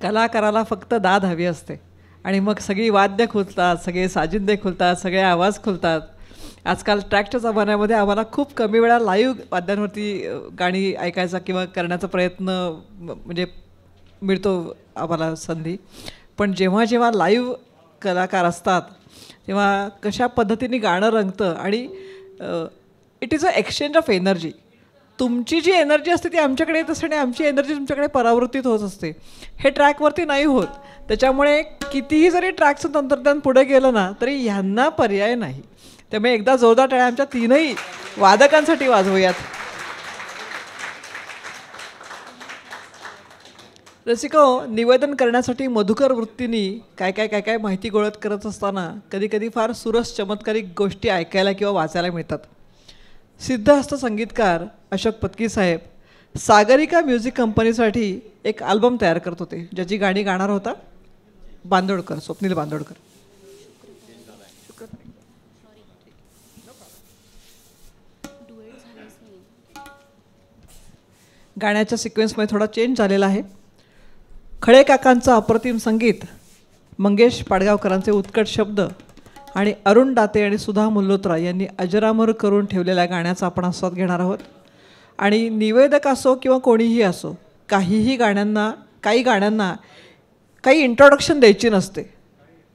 कलाकाराला फक्त दाद हवी असते आणि मग सगळी वाद्य खुलतात, सगळे साजिंदे खुलतात, सगळे आवाज खुलतात. आजकाल ट्रॅकच्या जमान्यामध्ये आम्हाला खूप कमी वेळा लाईव्ह वाद्यांवरती गाणी ऐकायचा किंवा करण्याचा प्रयत्न म्हणजे मिळतो आम्हाला संधी. पण जेव्हा जेव्हा लाईव्ह कलाकार असतात तेव्हा कशा पद्धतीने गाणं रंगतं आणि it is a exchange of energy. तुमची जी एनर्जी असते ती आमच्याकडे येत असते आणि आमची एनर्जी तुमच्याकडे परावृत्तीत होत असते. हे ट्रॅकवरती नाही होत. त्याच्यामुळे कितीही जरी ट्रॅकचं तंत्रज्ञान पुढे गेलं ना तरी ह्यांना पर्याय नाही. त्यामुळे एकदा जोरदार टाळ्या आमच्या तीनही वादकांसाठी वाजवूयात. रसिको, निवेदन करण्यासाठी मधुकर वृत्तीने काय काय काय काय माहिती गोळत करत असताना कधी कधी फार सुरस चमत्कारिक गोष्टी ऐकायला किंवा वाचायला मिळतात. सिद्धहस्त संगीतकार अशोक पत्की साहेब सागरिका म्युझिक कंपनीसाठी एक अल्बम तयार करत होते, ज्याची गाणी गाणार होता बांदोडकर, स्वप्नील बांदोडकर. गाण्याच्या सिक्वेन्समध्ये थोडा चेंज झालेला आहे. खळे काकांचं अप्रतिम संगीत, मंगेश पाडगावकरांचे उत्कट शब्द आणि अरुण दाते आणि सुधा मल्होत्रा यांनी अजरामर करून ठेवलेल्या गाण्याचा आपण आस्वाद घेणार आहोत. आणि निवेदक असो किंवा कोणीही असो, काही गाण्यांना काही इंट्रोडक्शन द्यायची नसते,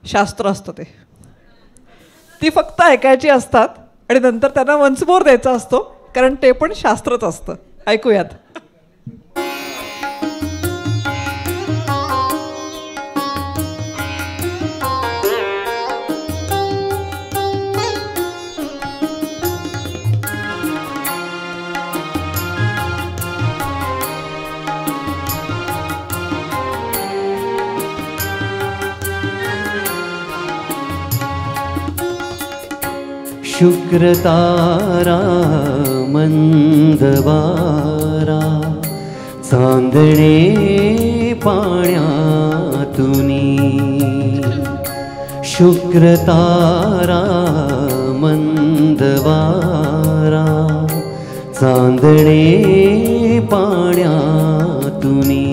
शास्त्र असतं ते. ती फक्त ऐकायची असतात आणि नंतर त्यांना वन्स मोर द्यायचा असतो, कारण ते पण शास्त्रच असतं. ऐकूयात. शुक्र तारा मंदवारा चांदणे पाण्यातुनी. शुक्र तारा मंदवारा चांदणे पाण्यातुनी.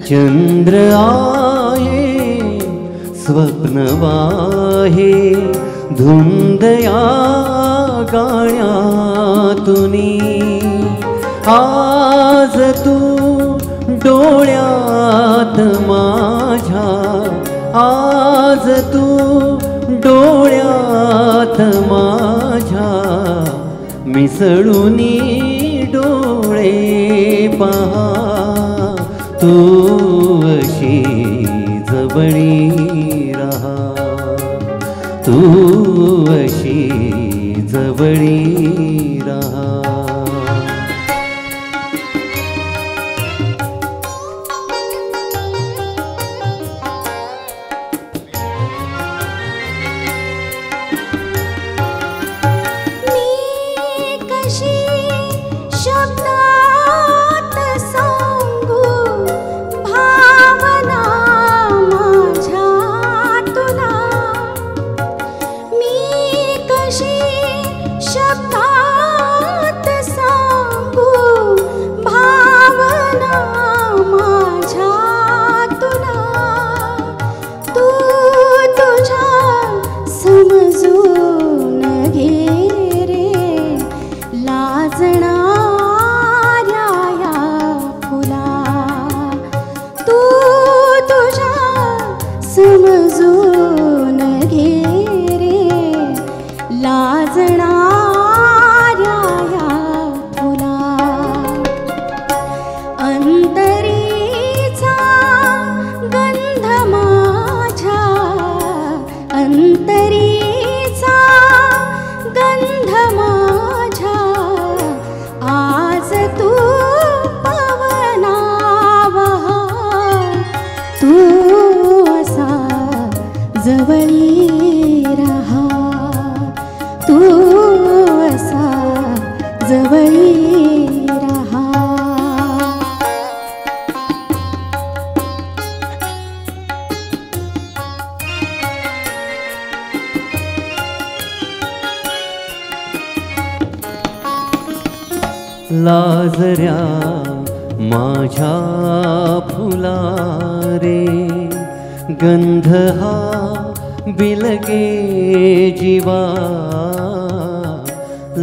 चंद्र आहे स्वप्नवाहे धुंदया गाण्यातुनी. आज तू डोळ्यात माझ्या, आज तू डोळ्यात माझ्या मिसळूनी डोळे पहा. तू अशी जवळी रहा, तू अशी जवळी रहा. लाजऱ्या माझ्या फुला रे गंध हा बिलगे जीवा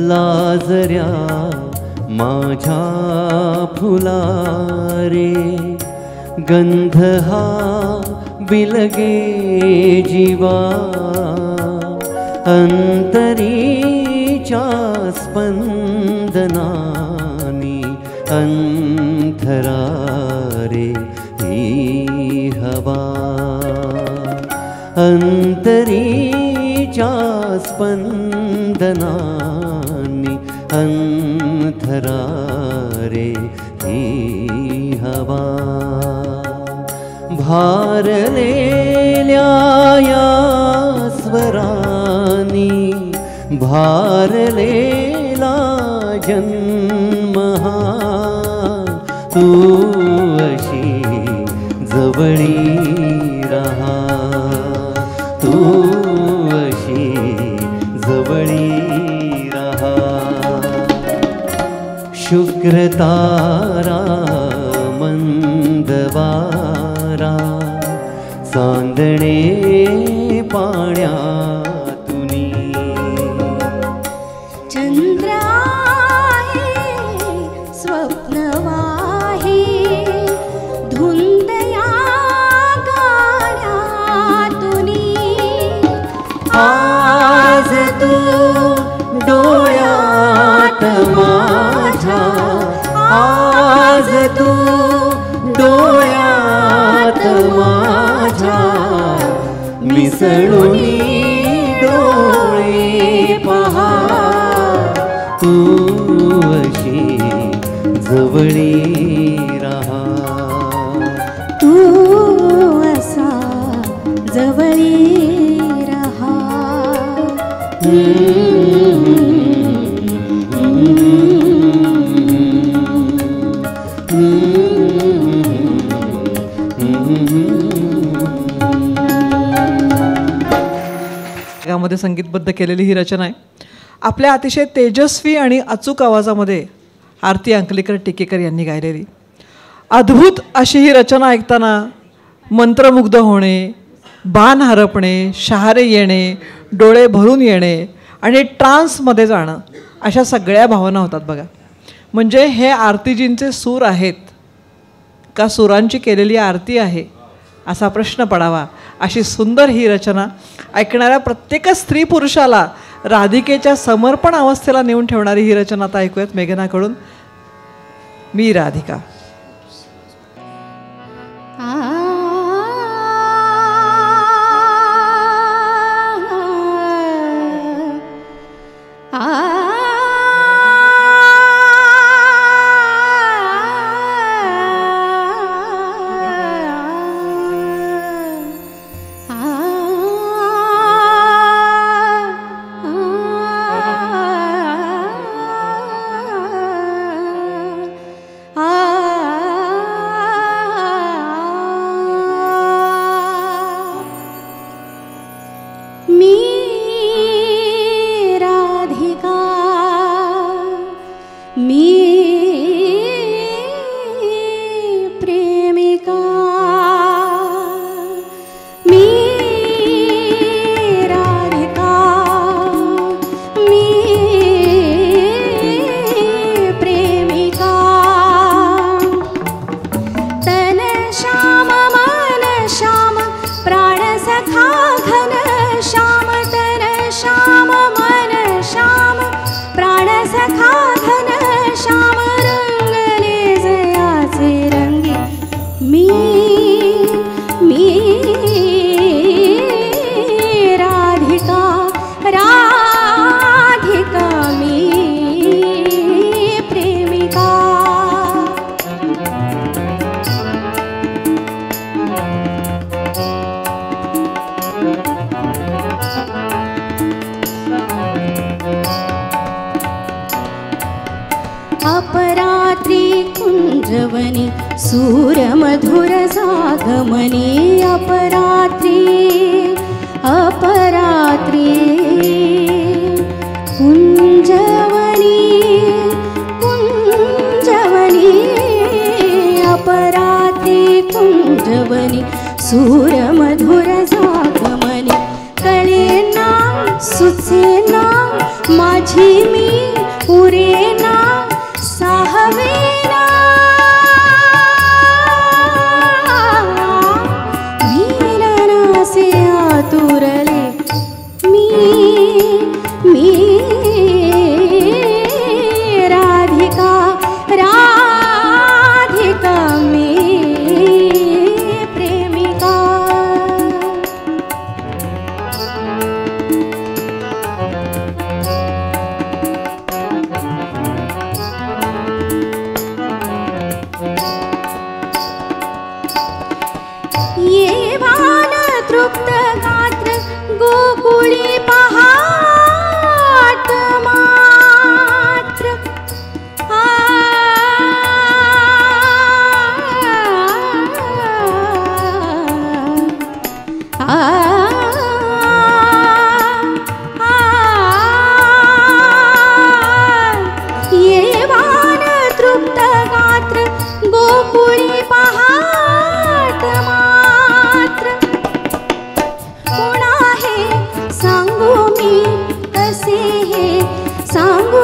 लाजऱ्या माझ्या फुला रे गंध हा बिलगे जीवा अंतरीच्या स्पंदनानी अंतरा रे ही हवा अंतरीच्या स्पंदनानी अंतरा रे ही हवा भारलेल्या या स्वरानी भारलेला जन्म हा तू अशी जवळी रहा तू अशी जवळी रहा शुक्र तारा मंदवारा चांदणे पाण्यातुनी चंद्र आहे स्वप्नवाही धुंद या गाण्यातुनी आज तू डोळ्यात माझ्या आज तू डोळ्यात माझ्या मिसळुनी डोळे पहा तू अशी जवळी रहा तू असा जवळी रहा मध्ये संगीतबद्ध केलेली ही रचना आहे. आपल्या अतिशय तेजस्वी आणि अचूक आवाजामध्ये आरती अंकलेकर टिकेकर यांनी गायलेली अद्भुत अशी ही रचना ऐकताना मंत्रमुग्ध होणे, बाण हरपणे, शहारे येणे, डोळे भरून येणे आणि ट्रान्समध्ये जाणं अशा सगळ्या भावना होतात बघा. म्हणजे हे आरतीजींचे सूर आहेत का सुरांची केलेली आरती आहे असा प्रश्न पडावा अशी सुंदर ही रचना ऐकणाऱ्या प्रत्येक स्त्री पुरुषाला राधिकेच्या समर्पण अवस्थेला नेऊन ठेवणारी ही रचना आता ऐकूयात मेघनाकडून. मी राधिका. अपरात्री कुंजवनी सूर्यमधुर सागमनी अपरात्री अपरात्री कुंजवनी कुंजवनी सूरमधुर जागमनी कळेना सुचेना माझी मी उरेना साहवेना मिलनासे आतुरले मी राधिका राधिका मी प्रेमिका. येवान तृप्त गात्र गोकुळी पहाट मात्र येवान तृप्त गात्र गोकुळी पहाट मात्र कोण आहे सांगू मी कसे हे सांगू